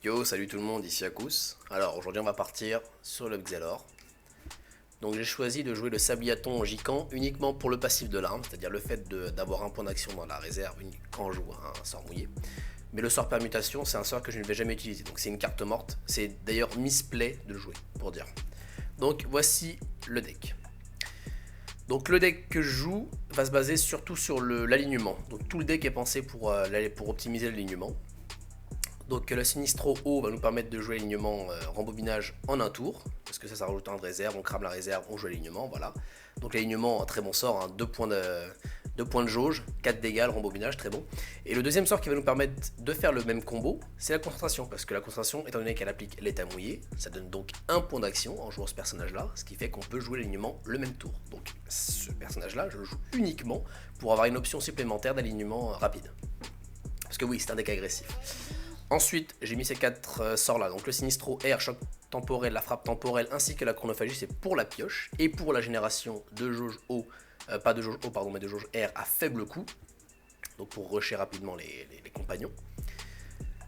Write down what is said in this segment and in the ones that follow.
Yo, salut tout le monde, ici Akous. Alors aujourd'hui on va partir sur le Xelor. Donc j'ai choisi de jouer le Sabliaton en Gican uniquement pour le passif de l'arme, c'est-à-dire le fait d'avoir un point d'action dans la réserve quand on joue un sort mouillé. Mais le sort permutation, c'est un sort que je ne vais jamais utiliser, donc c'est une carte morte. C'est d'ailleurs misplay de le jouer, pour dire. Donc voici le deck. Donc le deck que je joue va se baser surtout sur l'alignement. Donc tout le deck est pensé pour optimiser l'alignement. Donc le Sinistro haut va nous permettre de jouer l'alignement rembobinage en un tour, parce que ça rajoute un de réserve, on crame la réserve, on joue l'alignement, voilà. Donc l'alignement, un très bon sort, hein, 2 points de jauge, 4 dégâts, le rembobinage, très bon. Et le deuxième sort qui va nous permettre de faire le même combo, c'est la concentration, parce que la concentration, étant donné qu'elle applique l'état mouillé, ça donne donc un point d'action en jouant ce personnage-là, ce qui fait qu'on peut jouer l'alignement le même tour. Donc ce personnage-là, je le joue uniquement pour avoir une option supplémentaire d'alignement rapide. Parce que oui, c'est un deck agressif. Ensuite, j'ai mis ces 4 sorts là, donc le Sinistro Air, choc temporel, la frappe temporelle ainsi que la chronophagie, c'est pour la pioche et pour la génération de jauge eau, pas de jauge eau pardon, mais de jauge air à faible coût, donc pour rusher rapidement les compagnons.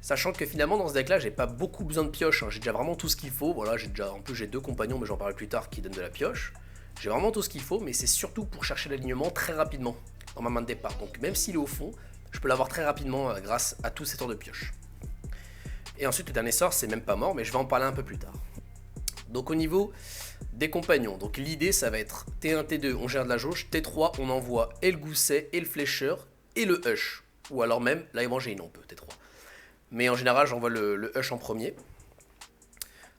Sachant que finalement dans ce deck là, j'ai pas beaucoup besoin de pioche, hein. J'ai déjà vraiment tout ce qu'il faut, voilà, en plus j'ai 2 compagnons, mais j'en parlerai plus tard, qui donnent de la pioche. J'ai vraiment tout ce qu'il faut, mais c'est surtout pour chercher l'alignement très rapidement dans ma main de départ. Donc même s'il est au fond, je peux l'avoir très rapidement grâce à tous ces tours de pioche. Et ensuite le dernier sort c'est même pas mort, mais je vais en parler un peu plus tard. Donc au niveau des compagnons, donc l'idée ça va être T1, T2 on gère de la jauge, T3 on envoie et le gousset et le flécheur et le hush. Ou alors même la évangéline on peut T3. Mais en général j'envoie le hush en premier.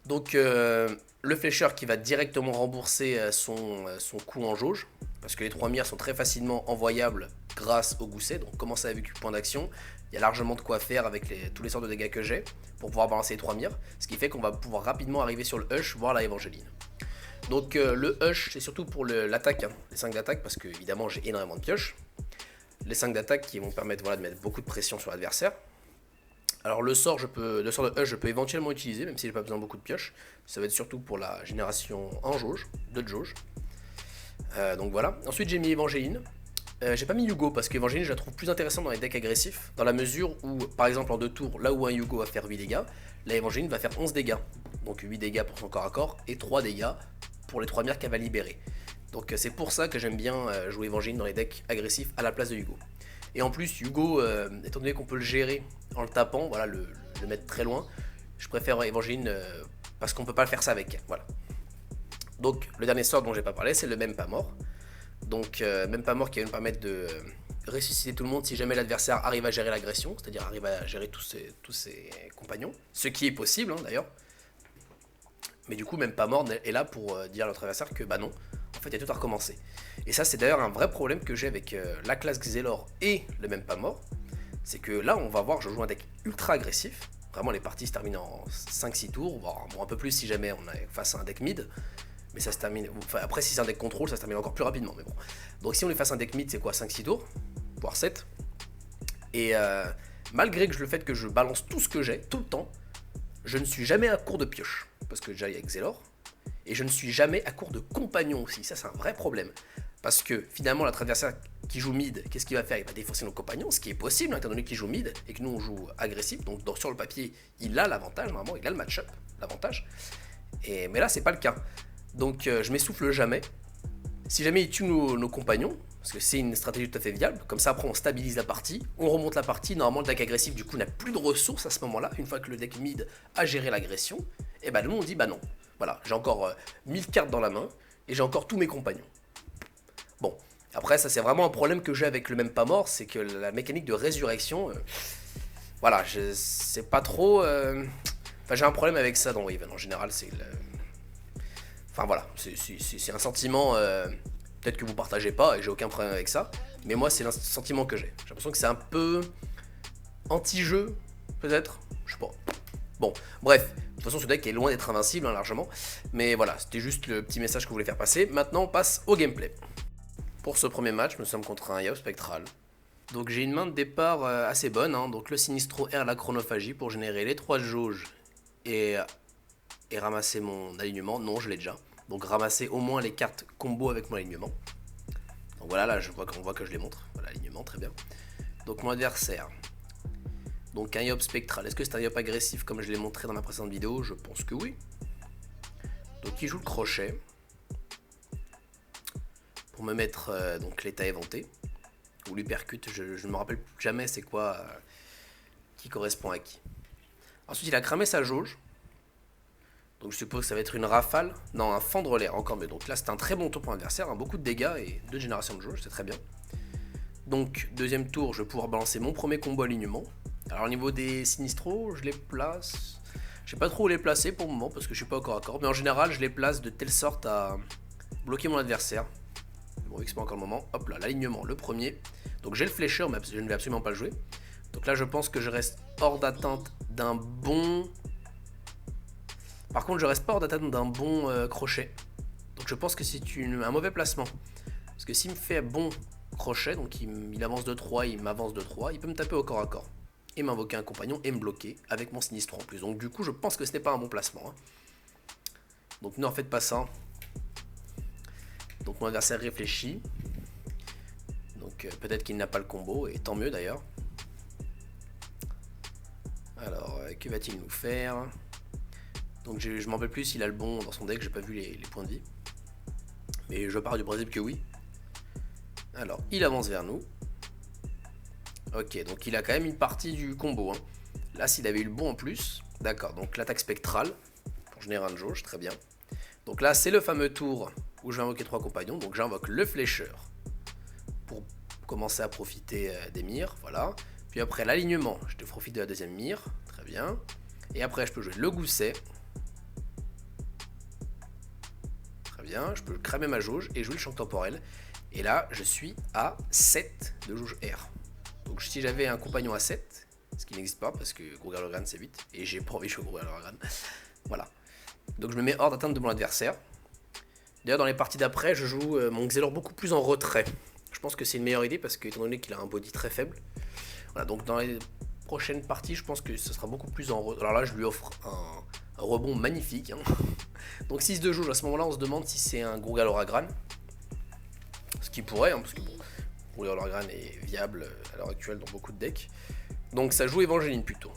Donc le flécheur qui va directement rembourser son coût en jauge. Parce que les 3 mires sont très facilement envoyables grâce au gousset. Donc commencer avec le point d'action. Il y a largement de quoi faire avec tous les sorts de dégâts que j'ai pour pouvoir balancer les 3 mires. Ce qui fait qu'on va pouvoir rapidement arriver sur le hush, voire la évangéline. Donc le hush c'est surtout pour l'attaque, hein, les 5 d'attaque, parce que évidemment j'ai énormément de pioches. Les 5 d'attaque qui vont permettre de mettre beaucoup de pression sur l'adversaire. Alors le sort de hush je peux éventuellement utiliser, même si j'ai pas besoin de beaucoup de pioches. Ça va être surtout pour la génération en jauge, de jauge. Donc voilà. Ensuite j'ai mis Évangéline. J'ai pas mis Yugo parce qu'Evangéline je la trouve plus intéressante dans les decks agressifs, dans la mesure où, par exemple en 2 tours, là où un Yugo va faire 8 dégâts, la Évangéline va faire 11 dégâts. Donc 8 dégâts pour son corps à corps et 3 dégâts pour les 3 mires qu'elle va libérer. Donc c'est pour ça que j'aime bien jouer Évangéline dans les decks agressifs à la place de Yugo. Et en plus Yugo, étant donné qu'on peut le gérer en le tapant, voilà, le mettre très loin, je préfère Évangéline parce qu'on peut pas faire ça avec elle. Voilà. Donc le dernier sort dont j'ai pas parlé, c'est le même pas mort. Donc même pas mort qui va nous permettre de ressusciter tout le monde si jamais l'adversaire arrive à gérer l'agression, c'est-à-dire arrive à gérer tous ses compagnons, ce qui est possible hein, d'ailleurs. Mais du coup même pas mort est là pour dire à notre adversaire que bah non, en fait il y a tout à recommencer. Et ça c'est d'ailleurs un vrai problème que j'ai avec la classe Xelor et le même pas mort, c'est que là on va voir je joue un deck ultra agressif, vraiment les parties se terminent en 5-6 tours, voire bon, un peu plus si jamais on est face à un deck mid. Mais ça se termine. Enfin, après, si c'est un deck contrôle, ça se termine encore plus rapidement. Mais bon. Donc, si on lui fasse un deck mid, c'est quoi 5-6 tours, voire 7. Et malgré que le fait que je balance tout ce que j'ai, tout le temps, je ne suis jamais à court de pioche. Parce que déjà, il y a Xelor. Et je ne suis jamais à court de compagnon aussi. Ça, c'est un vrai problème. Parce que finalement, notre adversaire qui joue mid, qu'est-ce qu'il va faire? Il va défoncer nos compagnons, ce qui est possible, hein, étant donné qu'il joue mid et que nous on joue agressif. Donc, sur le papier, il a l'avantage, normalement, il a le match-up, l'avantage. Mais là, c'est pas le cas. Donc je m'essouffle jamais. Si jamais il tue nos compagnons, parce que c'est une stratégie tout à fait viable, comme ça après on stabilise la partie, on remonte la partie, normalement le deck agressif du coup n'a plus de ressources à ce moment-là, une fois que le deck mid a géré l'agression, et bah nous on dit bah non, voilà, j'ai encore 1000 cartes dans la main, et j'ai encore tous mes compagnons. Bon, après ça c'est vraiment un problème que j'ai avec le même pas mort, c'est que la mécanique de résurrection, voilà, je sais pas trop... Enfin j'ai un problème avec ça dans Riven, en général c'est... Enfin voilà, c'est un sentiment peut-être que vous partagez pas et j'ai aucun problème avec ça, mais moi c'est le sentiment que j'ai. J'ai l'impression que c'est un peu anti-jeu, peut-être, je sais pas. Bon, bref, de toute façon ce deck est loin d'être invincible hein, largement, mais voilà, c'était juste le petit message que je voulais faire passer. Maintenant on passe au gameplay. Pour ce premier match, nous sommes contre un Yao Spectral. Donc j'ai une main de départ assez bonne, hein, donc le Sinistro R, la chronophagie pour générer les 3 jauges et ramasser mon alignement. Non, je l'ai déjà. Donc ramasser au moins les cartes combo avec mon alignement. Donc voilà, là on voit que je les montre. Voilà, alignement, très bien. Donc mon adversaire Donc un Yop spectral. Est-ce que c'est un Yop agressif comme je l'ai montré dans ma précédente vidéo? Je pense que oui. Donc il joue le crochet. Pour me mettre donc l'état éventé. Ou l'hypercute, je ne me rappelle jamais c'est quoi qui correspond à qui. Ensuite il a cramé sa jauge. Donc je suppose que ça va être une rafale. Non, un fendre l'air, encore mieux. Donc là c'est un très bon tour pour l'adversaire, hein, beaucoup de dégâts et 2 générations de jauge, c'est très bien. Donc deuxième tour, je vais pouvoir balancer mon premier combo alignement. Alors au niveau des sinistros, je les place... Je sais pas trop où les placer pour le moment parce que je suis pas au corps à corps. Mais en général, je les place de telle sorte à bloquer mon adversaire. Bon, vu que c'est pas encore le moment. Hop là, l'alignement, le premier. Donc j'ai le flécheur, mais je ne vais absolument pas le jouer. Donc là, je pense que je reste hors d'atteinte d'un bon... Par contre, je reste pas hors d'atteinte d'un bon crochet. Donc je pense que c'est un mauvais placement. Parce que s'il me fait bon crochet, donc il avance de 3, il m'avance de 3, il peut me taper au corps à corps. Et m'invoquer un compagnon et me bloquer avec mon sinistro en plus. Donc du coup, je pense que ce n'est pas un bon placement. Hein. Donc ne en faites pas ça. Donc mon adversaire réfléchit. Donc peut-être qu'il n'a pas le combo, et tant mieux d'ailleurs. Alors, que va-t-il nous faire? Donc je m'en rappelle plus s'il a le bon dans son deck, j'ai pas vu les points de vie. Mais je pars du principe que oui. Alors, il avance vers nous. Ok, donc il a quand même une partie du combo. Hein. Là, s'il avait eu le bon en plus. D'accord, donc l'attaque spectrale. Pour générer une jauge, très bien. Donc là, c'est le fameux tour où je vais invoquer 3 compagnons. Donc j'invoque le flécheur. Pour commencer à profiter des mires, voilà. Puis après l'alignement, je te profite de la deuxième mire. Très bien. Et après, je peux jouer le gousset. Très bien, je peux cramer ma jauge et jouer le champ temporel. Et là, je suis à 7 de jauge R. Donc si j'avais un compagnon à 7, ce qui n'existe pas parce que Grogger c'est 8, et j'ai pas envie de jouer Grogger. Voilà. Donc je me mets hors d'atteinte de mon adversaire. D'ailleurs dans les parties d'après, je joue mon Xelor beaucoup plus en retrait. Je pense que c'est une meilleure idée parce que étant donné qu'il a un body très faible. Voilà, donc dans les prochaines parties, je pense que ce sera beaucoup plus en retrait. Alors là, je lui offre un rebond magnifique. Hein. Donc 6 de jauge, à ce moment-là, on se demande si c'est un Grogger. Ce qui pourrait, hein, parce que bon... Grogger est viable à l'heure actuelle dans beaucoup de decks. Donc ça joue Évangéline plutôt.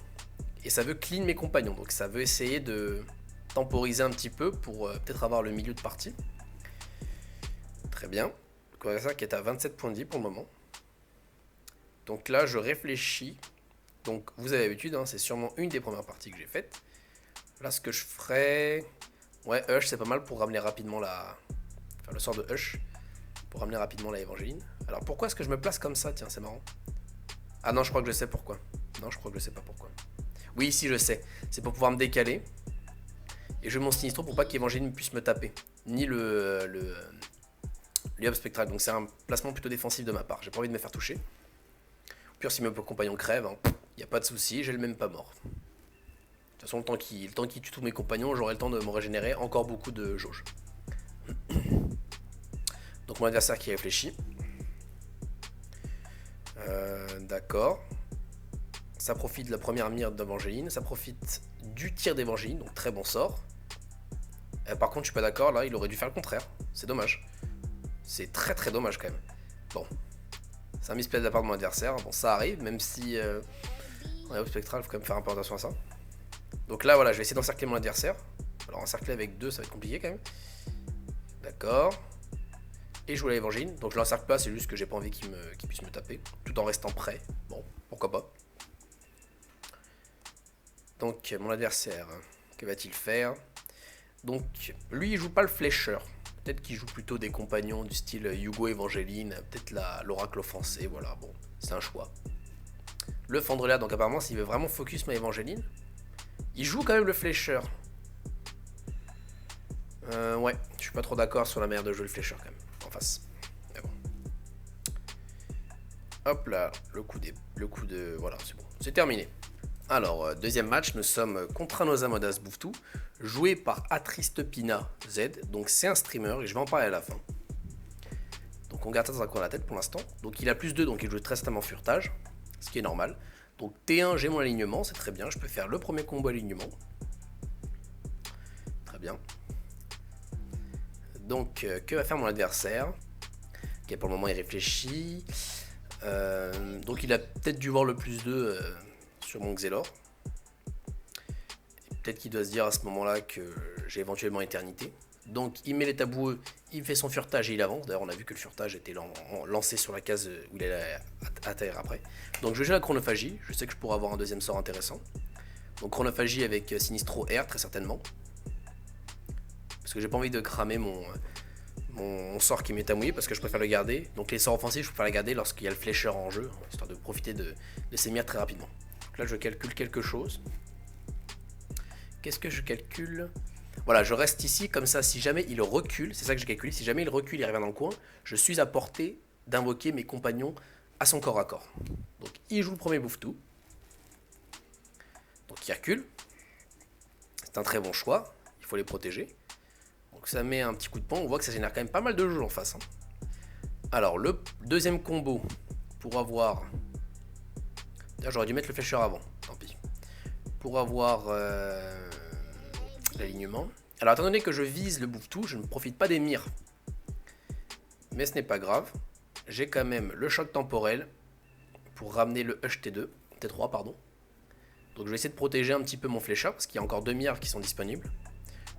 Et ça veut clean mes compagnons. Donc ça veut essayer de temporiser un petit peu pour peut-être avoir le milieu de partie. Très bien. Le ça qui est à 27 points de vie pour le moment. Donc là je réfléchis. Donc vous avez l'habitude, hein, c'est sûrement une des premières parties que j'ai faites. Là ce que je ferais... Ouais, Hush c'est pas mal pour ramener rapidement la... Enfin le sort de Hush. Pour ramener rapidement la Évangéline. Alors pourquoi est-ce que je me place comme ça? Tiens, c'est marrant. Ah non, je crois que je sais pourquoi. Non, je crois que je sais pas pourquoi. Oui, si, je sais. C'est pour pouvoir me décaler. Et jouer mon sinistro pour pas qu'Évangéline puisse me taper. Ni le Hub spectral. Donc c'est un placement plutôt défensif de ma part. J'ai pas envie de me faire toucher. Au pire, si mes compagnons crèvent, il n'y a pas de souci, j'ai le même pas mort. De toute façon, le temps qu'il tue tous mes compagnons, j'aurai le temps de me régénérer encore beaucoup de jauge. Donc mon adversaire qui réfléchit. D'accord. Ça profite de la première mire d'Évangéline. Ça profite du tir d'Évangéline. Donc très bon sort. Par contre je suis pas d'accord. Là il aurait dû faire le contraire. C'est dommage. C'est très très dommage quand même. Bon. C'est un misplay de la part de mon adversaire. Bon ça arrive. Même si on est au spectral. Il faut quand même faire un peu attention à ça. Donc là voilà. Je vais essayer d'encercler mon adversaire. Alors encercler avec 2 ça va être compliqué quand même. D'accord. Et je joue l'Évangéline, donc je l'encercle pas, c'est juste que j'ai pas envie qu'il puisse me taper, tout en restant prêt. Bon, pourquoi pas. Donc mon adversaire, que va-t-il faire? Donc lui il joue pas le flécheur, peut-être qu'il joue plutôt des compagnons du style Hugo Évangéline, peut-être l'oracle offensé, voilà, bon, c'est un choix. Le fendre l'air, donc apparemment s'il veut vraiment focus ma Évangéline, il joue quand même le flécheur. Ouais, je suis pas trop d'accord sur la manière de jouer le flécheur quand même. Face. Mais bon. Hop là, le coup de... Voilà, c'est bon, c'est terminé. Alors, deuxième match, nous sommes contre un Osamodas Bouftou, joué par Atristepina Z, donc c'est un streamer, et je vais en parler à la fin. Donc on garde ça dans un coin de la tête pour l'instant. Donc il a plus 2, donc il joue très certainement furtage, ce qui est normal. Donc T1, j'ai mon alignement, c'est très bien, je peux faire le premier combo alignement. Très bien. Donc, que va faire mon adversaire? Ok, pour le moment, il réfléchit. Donc, il a peut-être dû voir le plus 2 sur mon Xelor. Peut-être qu'il doit se dire à ce moment-là que j'ai éventuellement éternité. Donc il met les taboueux, il fait son furetage et il avance. D'ailleurs on a vu que le furetage était lancé sur la case où il allait atterrir après. Donc je vais jouer la chronophagie, je sais que je pourrais avoir un deuxième sort intéressant. Donc chronophagie avec Sinistro R très certainement. Parce que j'ai pas envie de cramer mon sort qui m'est à mouiller parce que je préfère le garder. Donc les sorts offensifs je préfère les garder lorsqu'il y a le flécheur en jeu, histoire de profiter de ces mires très rapidement. Donc là je calcule quelque chose. Qu'est-ce que je calcule ? Voilà, je reste ici, comme ça, si jamais il recule, c'est ça que j'ai calculé, si jamais il recule, il revient dans le coin, je suis à portée d'invoquer mes compagnons à son corps à corps. Donc il joue le premier bouffe-tout. Donc il recule. C'est un très bon choix, il faut les protéger. Donc ça met un petit coup de poing, on voit que ça génère quand même pas mal de jeux en face. Alors le deuxième combo, pour avoir... D'ailleurs j'aurais dû mettre le flécheur avant, tant pis. Pour avoir... l'alignement. Alors étant donné que je vise le bouffe-tout, je ne profite pas des mires. Mais ce n'est pas grave. J'ai quand même le choc temporel pour ramener le Hush T3 pardon. Donc je vais essayer de protéger un petit peu mon flécheur parce qu'il y a encore 2 mires qui sont disponibles.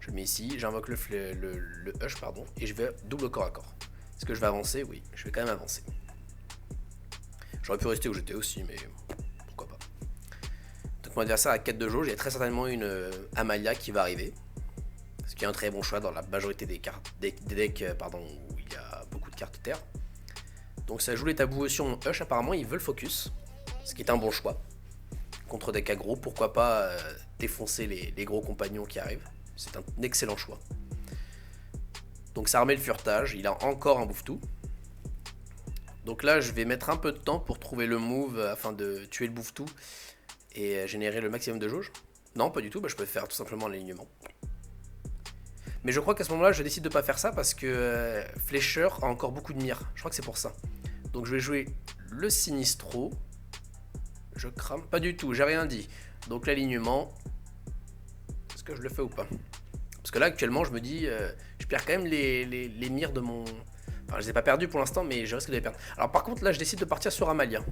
Je le mets ici, j'invoque le Hush pardon, et je vais double corps à corps. Est-ce que je vais avancer? Oui, je vais quand même avancer. J'aurais pu rester où j'étais aussi, mais pourquoi pas. Donc mon adversaire a 4 de jauge, il y a très certainement une Amalia qui va arriver. Ce qui est un très bon choix dans la majorité des cartes, des decks où il y a beaucoup de cartes terre. Donc ça joue les tabous sur mon Hush, apparemment ils veulent focus, ce qui est un bon choix. Contre deck aggro, pourquoi pas défoncer les gros compagnons qui arrivent. C'est un excellent choix. Donc ça remet le furetage, il a encore un bouffe-tout. Donc là je vais mettre un peu de temps pour trouver le move afin de tuer le bouffe-tout et générer le maximum de jauge. Non pas du tout, je peux faire tout simplement l'alignement. Mais je crois qu'à ce moment-là je décide de ne pas faire ça parce que Flécheur a encore beaucoup de mires. Je crois que c'est pour ça. Donc je vais jouer le Sinistro. Je crame pas du tout, j'ai rien dit. Donc l'alignement, est-ce que je le fais ou pas? Parce que là actuellement je me dis, je perds quand même les mires de mon... Enfin je les ai pas perdus pour l'instant mais je risque de les perdre. Alors par contre là je décide de partir sur Amalia.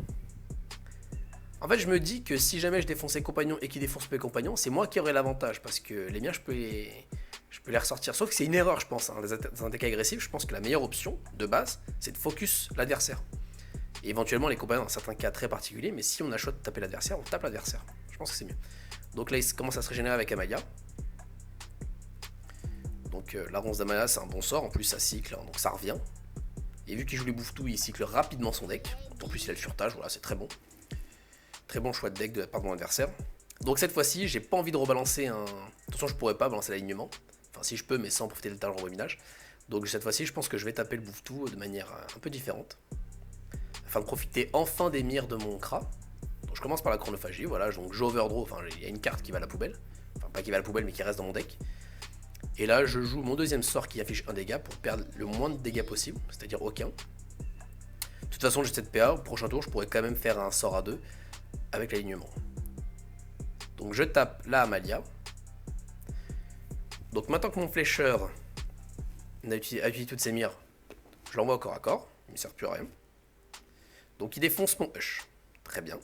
En fait je me dis que si jamais je défonce les compagnons et qu'ils défoncent mes compagnons, c'est moi qui aurai l'avantage. Parce que les miens je peux les ressortir. Sauf que c'est une erreur je pense, hein. Dans un deck agressif je pense que la meilleure option de base c'est de focus l'adversaire. Et éventuellement les compagnons dans certains cas très particuliers, mais si on a le choix de taper l'adversaire, on tape l'adversaire. Je pense que c'est mieux. Donc là il commence à se régénérer avec Amalia. Donc la ronce d'Amalia c'est un bon sort, en plus ça cycle, hein, donc ça revient. Et vu qu'il joue les bouffe-tout, il cycle rapidement son deck. En plus il a le furetage, voilà c'est très bon. Très bon choix de deck de la part de mon adversaire. Donc cette fois-ci j'ai pas envie de rebalancer un... Attention je pourrais pas balancer l'alignement. Enfin si je peux mais sans profiter de l'état de rembobinage. Donc cette fois-ci je pense que je vais taper le bouffe-tout de manière un peu différente. Afin de profiter enfin des mires de mon Kra. Donc je commence par la chronophagie, voilà, donc j'overdraw, enfin il y a une carte qui va à la poubelle. Enfin pas qui va à la poubelle mais qui reste dans mon deck. Et là je joue mon deuxième sort qui affiche un dégât pour perdre le moins de dégâts possible, c'est-à-dire aucun. De toute façon j'ai cette PA, au prochain tour je pourrais quand même faire un sort à 2 avec l'alignement. Donc je tape la Amalia. Donc maintenant que mon flécheur a utilisé toutes ses mires, je l'envoie au corps à corps, il ne me sert plus à rien. Donc il défonce mon Hush. Très bien.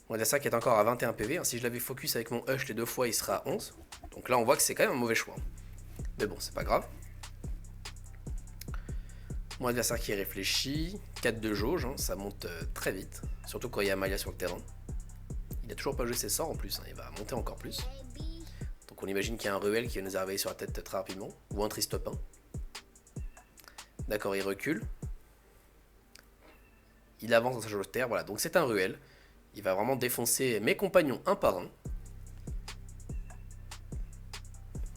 Mon adversaire qui est encore à 21 PV. Hein. Si je l'avais focus avec mon Hush les 2 fois, il sera à 11. Donc là, on voit que c'est quand même un mauvais choix. Mais bon, c'est pas grave. Mon adversaire qui réfléchit. 4 de jauge, hein. Ça monte très vite. Surtout quand il y a Amalia sur le terrain. Il n'a toujours pas joué ses sorts en plus. Hein. Il va monter encore plus. Donc on imagine qu'il y a un Ruel qui va nous arriver sur la tête très rapidement. Ou un Tristopin. D'accord, il recule. Il avance dans sa jauge de terre, voilà, donc c'est un Ruel. Il va vraiment défoncer mes compagnons un par un.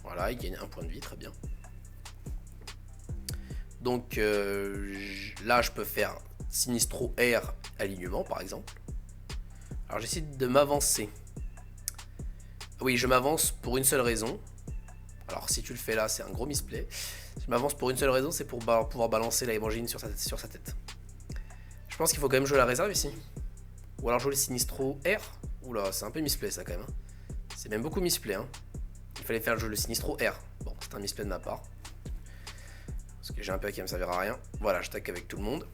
Voilà, il gagne un point de vie, très bien. Donc là, je peux faire Sinistro R alignement, par exemple. Alors j'essaie de m'avancer. Oui, je m'avance pour une seule raison. Alors si tu le fais là, c'est un gros misplay. Je m'avance pour une seule raison, c'est pour pouvoir balancer la Évangéline sur sa tête. Je pense qu'il faut quand même jouer la réserve ici. Ou alors jouer le Sinistro R. Oula, c'est un peu misplay ça quand même. C'est même beaucoup misplay. Hein. Il fallait faire le jeu le Sinistro R. Bon, c'est un misplay de ma part. Parce que j'ai un peu qui ne me servira à rien. Voilà, je tac avec tout le monde.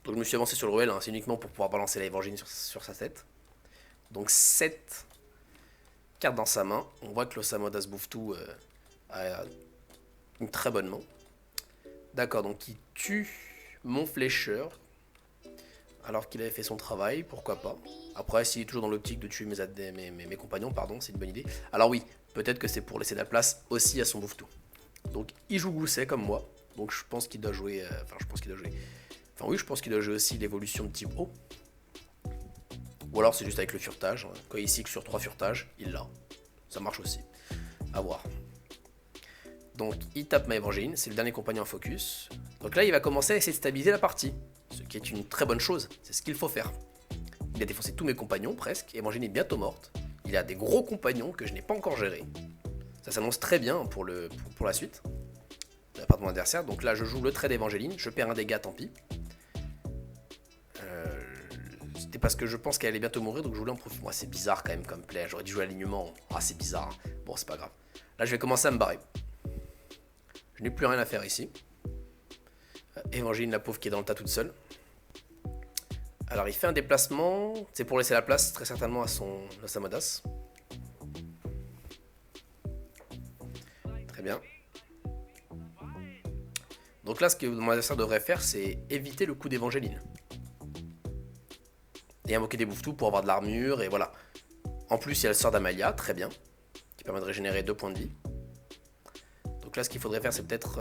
Donc je me suis avancé sur le Ruel, hein. C'est uniquement pour pouvoir balancer la Évangéline sur sa tête. Donc 7 cartes dans sa main. On voit que l'Osamodas Bouftou a une très bonne main. D'accord, donc il tue mon flécheur. Alors qu'il avait fait son travail, pourquoi pas. Après, s'il est toujours dans l'optique de tuer mes compagnons, pardon, c'est une bonne idée. Alors oui, peut-être que c'est pour laisser de la place aussi à son Bouftou. Donc il joue Gousset comme moi. Donc je pense qu'il doit jouer... Enfin oui, je pense qu'il doit jouer aussi l'évolution de type O. Ou alors c'est juste avec le furetage. Quand il cycle sur 3 furetages, il l'a. Ça marche aussi. À voir. Donc il tape ma Évangéline, c'est le dernier compagnon en focus. Donc là il va commencer à essayer de stabiliser la partie. Ce qui est une très bonne chose, c'est ce qu'il faut faire. Il a défoncé tous mes compagnons presque, Évangéline est bientôt morte. Il a des gros compagnons que je n'ai pas encore gérés. Ça s'annonce très bien pour la suite. De la part de mon adversaire. Donc là je joue le trait d'Évangéline, je perds un dégât, tant pis. C'était parce que je pense qu'elle allait bientôt mourir, donc je voulais en profiter. Moi c'est bizarre quand même comme play, j'aurais dû jouer l'alignement. Ah c'est bizarre, bon c'est pas grave. Là je vais commencer à me barrer. Je n'ai plus rien à faire ici. Évangéline, la pauvre qui est dans le tas toute seule. Alors il fait un déplacement, c'est pour laisser la place très certainement à son Osamodas. Très bien. Donc là ce que mon adversaire devrait faire c'est éviter le coup d'Évangéline. Et invoquer des Bouftou pour avoir de l'armure et voilà. En plus il y a le sort d'Amalia, très bien. Qui permet de régénérer 2 points de vie. Donc là ce qu'il faudrait faire c'est peut-être...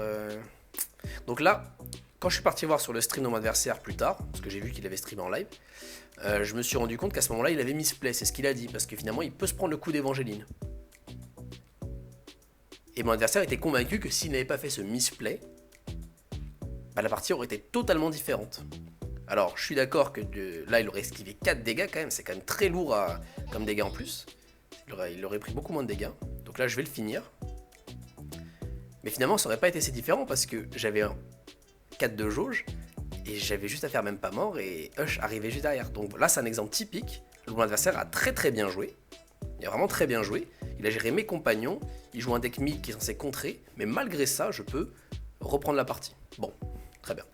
Donc là... Quand je suis parti voir sur le stream de mon adversaire plus tard, parce que j'ai vu qu'il avait streamé en live, je me suis rendu compte qu'à ce moment-là, il avait misplay, c'est ce qu'il a dit, parce que finalement, il peut se prendre le coup d'Évangéline. Et mon adversaire était convaincu que s'il n'avait pas fait ce misplay, bah, la partie aurait été totalement différente. Alors, je suis d'accord que là, il aurait esquivé 4 dégâts quand même, c'est quand même très lourd comme dégâts en plus. Il aurait pris beaucoup moins de dégâts. Donc là, je vais le finir. Mais finalement, ça aurait pas été si différent, parce que j'avais un 4 de jauge, et j'avais juste à faire même pas mort, et Hush arrivait juste derrière. Donc là, c'est un exemple typique. Mon adversaire a très bien joué. Il a vraiment très bien joué. Il a géré mes compagnons. Il joue un deck mid qui est censé contrer, mais malgré ça, je peux reprendre la partie. Bon, très bien.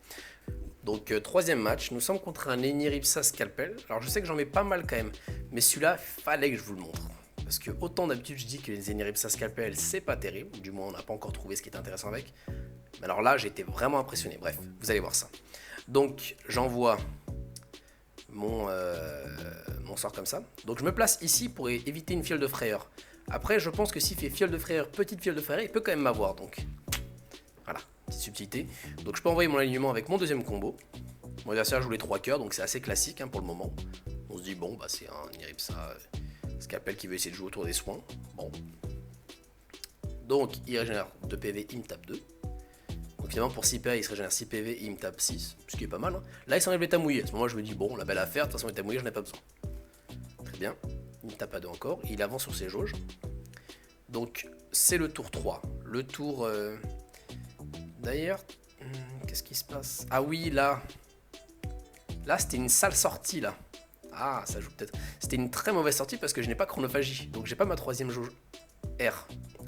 Donc, troisième match. Nous sommes contre un Eniripsa Scalpel. Alors, je sais que j'en mets pas mal quand même, mais celui-là, fallait que je vous le montre. Parce que autant d'habitude, je dis que les Eniripsa Scalpel, c'est pas terrible. Du moins, on n'a pas encore trouvé ce qui est intéressant avec. Mais alors là, j'ai été vraiment impressionné. Bref, vous allez voir ça. Donc, j'envoie mon sort comme ça. Donc, je me place ici pour éviter une fiole de frayeur. Après, je pense que s'il fait fiole de frayeur, petite fiole de frayeur, il peut quand même m'avoir. Donc, voilà, petite subtilité. Donc, je peux envoyer mon alignement avec mon deuxième combo. Mon adversaire joue les 3 cœurs, donc c'est assez classique pour le moment. On se dit, bon, bah, c'est un Eniripsa Scalpel qui veut essayer de jouer autour des soins. Bon. Donc, il régénère 2 PV, il me tape 2. Donc finalement pour 6 PV il se régénère 6 PV et il me tape 6, ce qui est pas mal. Hein. Là il s'enlève l'état mouillé, à ce moment là je me dis bon la belle affaire, de toute façon l'état mouillé j'en ai pas besoin. Très bien, il me tape à 2 encore, il avance sur ses jauges. Donc c'est le tour 3. Le tour... D'ailleurs, qu'est-ce qui se passe? Ah oui là c'était une sale sortie là. Ah ça joue peut-être. C'était une très mauvaise sortie parce que je n'ai pas chronophagie, donc j'ai pas ma troisième jauge.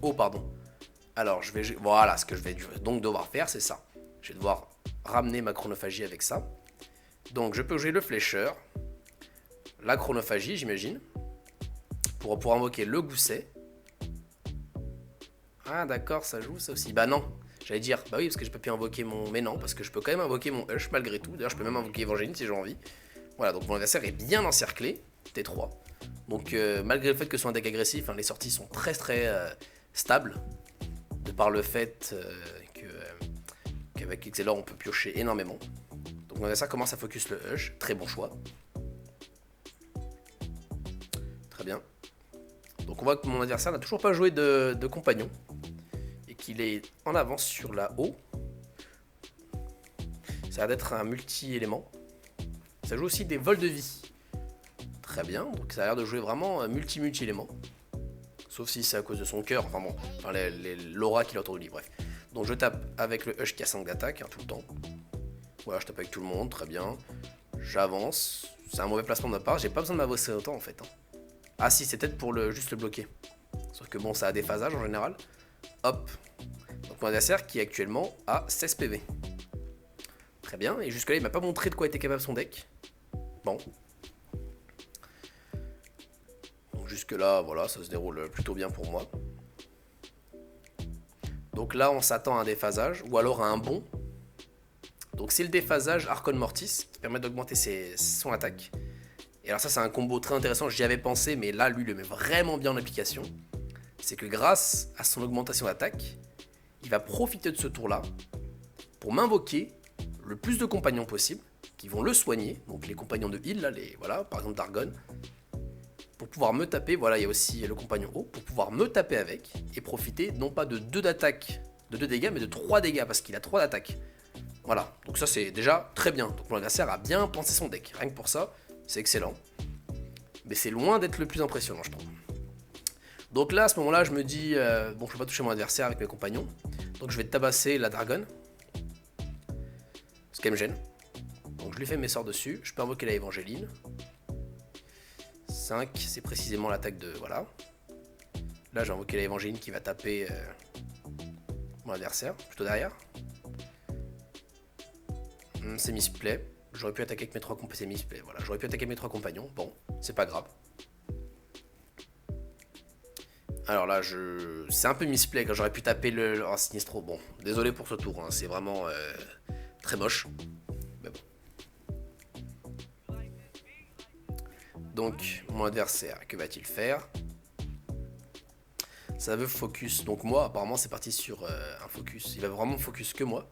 Oh pardon. Alors, voilà, ce que je vais donc devoir faire, c'est ça. Je vais devoir ramener ma chronophagie avec ça. Donc, je peux jouer le flécheur, la chronophagie, j'imagine, pour invoquer le Gousset. Ah, d'accord, ça joue ça aussi. Bah non, j'allais dire, bah oui, parce que j'ai pas pu invoquer mon... Mais non, parce que je peux quand même invoquer mon Hush malgré tout. D'ailleurs, je peux même invoquer Évangéline si j'ai envie. Voilà, donc mon adversaire est bien encerclé, T3. Donc, malgré le fait que ce soit un deck agressif, les sorties sont très stables. De par le fait qu'avec Excelor on peut piocher énormément. Donc mon adversaire commence à focus le Hush, très bon choix. Très bien. Donc on voit que mon adversaire n'a toujours pas joué de compagnon. Et qu'il est en avance sur la O. Ça a l'air d'être un multi-élément. Ça joue aussi des vols de vie. Très bien, donc ça a l'air de jouer vraiment multi-élément. Sauf si c'est à cause de son cœur, enfin bon, l'aura qu'il a autour de lui, bref. Donc je tape avec le Hush qui a 5 d'attaque, tout le temps. Voilà, je tape avec tout le monde, très bien. J'avance. C'est un mauvais placement de ma part, j'ai pas besoin de m'avancer autant en fait. Ah si, c'est peut-être pour juste le bloquer. Sauf que bon, ça a des phasages en général. Hop. Donc mon adversaire qui actuellement a 16 PV. Très bien, et jusque là il m'a pas montré de quoi était capable son deck. Bon. Jusque là, voilà, ça se déroule plutôt bien pour moi. Donc là, on s'attend à un déphasage, ou alors à un bond. Donc c'est le déphasage Archon Mortis, qui permet d'augmenter son attaque. Et alors ça, c'est un combo très intéressant, j'y avais pensé, mais là, lui, il le met vraiment bien en application. C'est que grâce à son augmentation d'attaque, il va profiter de ce tour-là pour m'invoquer le plus de compagnons possible, qui vont le soigner, donc les compagnons de heal, là, voilà, par exemple Dargon, pour pouvoir me taper, voilà, il y a aussi le compagnon haut, pour pouvoir me taper avec, et profiter non pas de 2 d'attaque, de 2 dégâts, mais de 3 dégâts, parce qu'il a 3 d'attaque. Voilà, donc ça c'est déjà très bien, donc mon adversaire a bien pensé son deck, rien que pour ça, c'est excellent. Mais c'est loin d'être le plus impressionnant, je trouve. Donc là, à ce moment-là, je me dis, bon, je peux pas toucher mon adversaire avec mes compagnons, donc je vais tabasser la Dragon, ce qu'elle me gêne. Donc je lui fais mes sorts dessus, je peux invoquer la Évangéline. 5, c'est précisément l'attaque de... Voilà. Là j'ai invoqué la Évangéline qui va taper mon adversaire, plutôt derrière. C'est misplay. J'aurais pu attaquer avec mes 3 compagnons. C'est misplay, voilà. J'aurais pu attaquer mes 3 compagnons. Bon, c'est pas grave. Alors là, c'est un peu misplay quand j'aurais pu taper le... Oh, Sinistro, bon. Désolé pour ce tour, hein. C'est vraiment très moche. Donc, mon adversaire, que va-t-il faire? Ça veut focus. Donc moi, apparemment, c'est parti sur un focus. Il va vraiment focus que moi.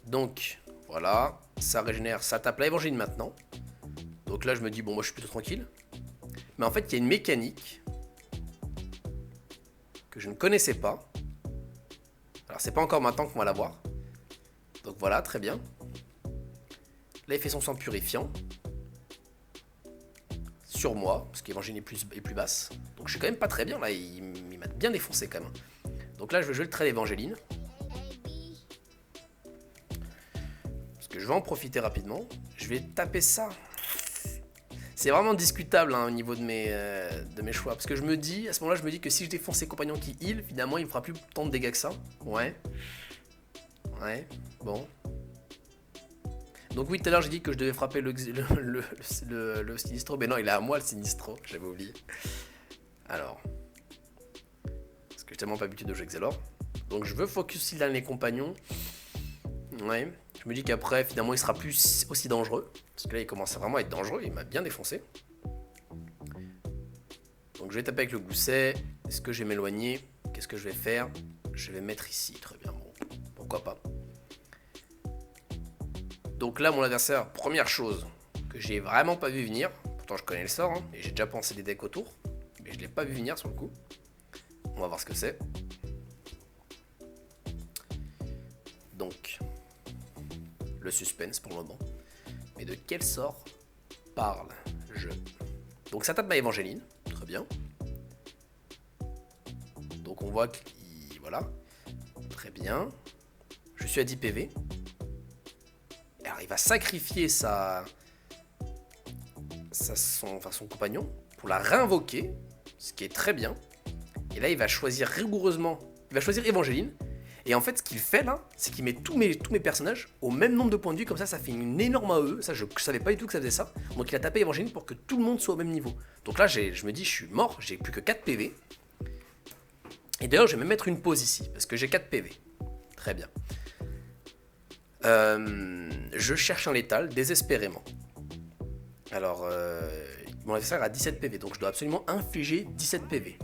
Donc, voilà. Ça régénère, ça tape la Évangéline maintenant. Donc là, je me dis, bon, moi, je suis plutôt tranquille. Mais en fait, il y a une mécanique que je ne connaissais pas. Alors, c'est pas encore maintenant qu'on va la voir. Donc voilà, très bien. Là, il fait son sang purifiant. Sur moi, parce qu'Évangéline est plus basse. Donc je suis quand même pas très bien, là, il m'a bien défoncé quand même. Donc là, je vais jouer le trait d'Évangéline. Parce que je vais en profiter rapidement. Je vais taper ça. C'est vraiment discutable hein, au niveau de mes choix. Parce que je me dis, à ce moment-là, je me dis que si je défonce ses compagnons qui heal, finalement, il me fera plus tant de dégâts que ça. Ouais. Ouais, bon. Donc oui, tout à l'heure j'ai dit que je devais frapper le Sinistro, mais non, il est à moi le Sinistro, j'avais oublié. Alors, parce que j'ai tellement pas l'habitude de jouer Xelor. Donc je veux focus heal dans les compagnons. Ouais, je me dis qu'après, finalement, il sera plus aussi dangereux. Parce que là, il commence à vraiment être dangereux, il m'a bien défoncé. Donc je vais taper avec le gousset. Est-ce que je vais m'éloigner? Qu'est-ce que je vais faire? Je vais mettre ici, très bien, bon, pourquoi pas. Donc là, mon adversaire, première chose que j'ai vraiment pas vu venir, pourtant je connais le sort, hein, et j'ai déjà pensé des decks autour, mais je l'ai pas vu venir sur le coup. On va voir ce que c'est. Donc, le suspense pour le moment. Mais de quel sort parle-je? Donc ça tape ma Évangéline, très bien. Donc on voit qu'il... Voilà, très bien. Je suis à 10 PV. Alors il va sacrifier son compagnon pour la réinvoquer, ce qui est très bien. Et là il va choisir rigoureusement, il va choisir Évangéline. Et en fait ce qu'il fait là, c'est qu'il met tous mes personnages au même nombre de points de vie, comme ça fait une énorme AE. Ça je savais pas du tout que ça faisait ça. Donc il a tapé Évangéline pour que tout le monde soit au même niveau. Donc là je me dis je suis mort, j'ai plus que 4 PV. Et d'ailleurs je vais même mettre une pause ici, parce que j'ai 4 PV. Très bien. Je cherche un létal désespérément. Alors, mon adversaire a 17 PV, donc je dois absolument infliger 17 PV.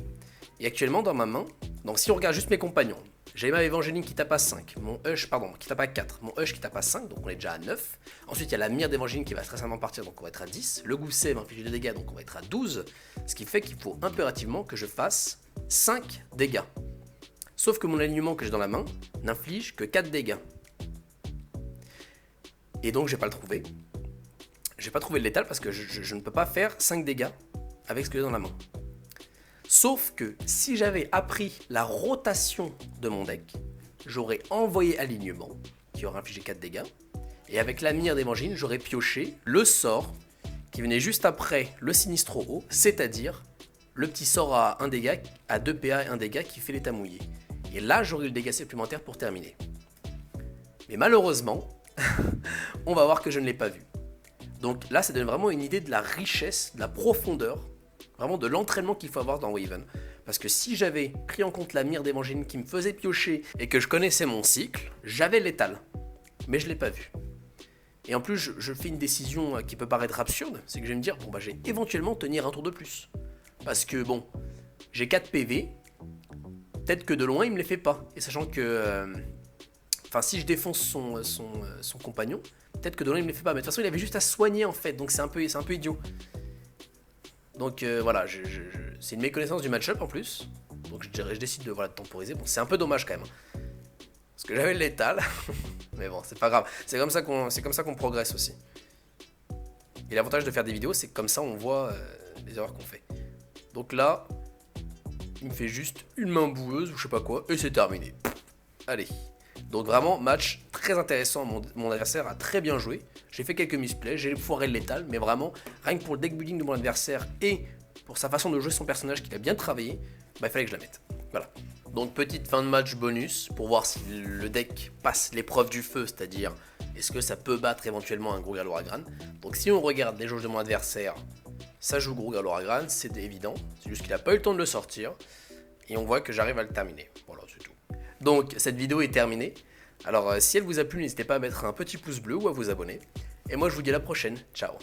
Et actuellement, dans ma main, donc si on regarde juste mes compagnons, j'ai ma Évangéline qui tape à 5, mon Hush, pardon, qui tape à 4, mon Hush qui tape à 5, donc on est déjà à 9. Ensuite, il y a la mire d'Évangéline qui va très certainement partir, donc on va être à 10. Le gousset va infliger des dégâts, donc on va être à 12. Ce qui fait qu'il faut impérativement que je fasse 5 dégâts. Sauf que mon alignement que j'ai dans la main n'inflige que 4 dégâts. Et donc je vais pas le trouver. Je vais pas trouver le létal parce que je ne peux pas faire 5 dégâts avec ce que j'ai dans la main. Sauf que si j'avais appris la rotation de mon deck, j'aurais envoyé alignement qui aurait infligé 4 dégâts. Et avec la mire d'Évangéline, j'aurais pioché le sort qui venait juste après le Sinistro haut, c'est-à-dire le petit sort à 1 dégât, à 2 PA et 1 dégât qui fait l'état mouillé. Et là, j'aurais eu le dégât supplémentaire pour terminer. Mais malheureusement, on va voir que je ne l'ai pas vu. Donc là, ça donne vraiment une idée de la richesse, de la profondeur Vraiment de l'entraînement qu'il faut avoir dans Waven. Parce que si j'avais pris en compte la mire d'Evangeline qui me faisait piocher et que je connaissais mon cycle, j'avais l'étal. Mais je l'ai pas vu. Et en plus, je fais une décision qui peut paraître absurde, c'est que je vais me dire, bon bah j'ai éventuellement tenir un tour de plus. Parce que bon, j'ai 4 PV, peut-être que de loin il me les fait pas. Et sachant que, enfin si je défonce son compagnon, peut-être que de loin il me les fait pas. Mais de toute façon il avait juste à soigner en fait, donc c'est un peu idiot. Donc voilà, c'est une méconnaissance du match-up en plus. Donc je décide de temporiser. Bon, c'est un peu dommage quand même. Parce que j'avais le létal. Mais bon, c'est pas grave. C'est comme ça qu'on progresse aussi. Et l'avantage de faire des vidéos, c'est que comme ça on voit les erreurs qu'on fait. Donc là, il me fait juste une main boueuse ou je sais pas quoi. Et c'est terminé. Allez. Donc vraiment, match très intéressant. Mon adversaire a très bien joué. J'ai fait quelques misplays, j'ai foiré le létal, mais vraiment, rien que pour le deck building de mon adversaire et pour sa façon de jouer son personnage qu'il a bien travaillé, bah, il fallait que je la mette. Voilà. Donc petite fin de match bonus pour voir si le deck passe l'épreuve du feu, c'est-à-dire est-ce que ça peut battre éventuellement un Gruul Loragran. Donc si on regarde les jauges de mon adversaire, ça joue Gruul Loragran, c'est évident, c'est juste qu'il n'a pas eu le temps de le sortir, et on voit que j'arrive à le terminer. Voilà, c'est tout. Donc cette vidéo est terminée. Alors si elle vous a plu, n'hésitez pas à mettre un petit pouce bleu ou à vous abonner. Et moi je vous dis à la prochaine. Ciao.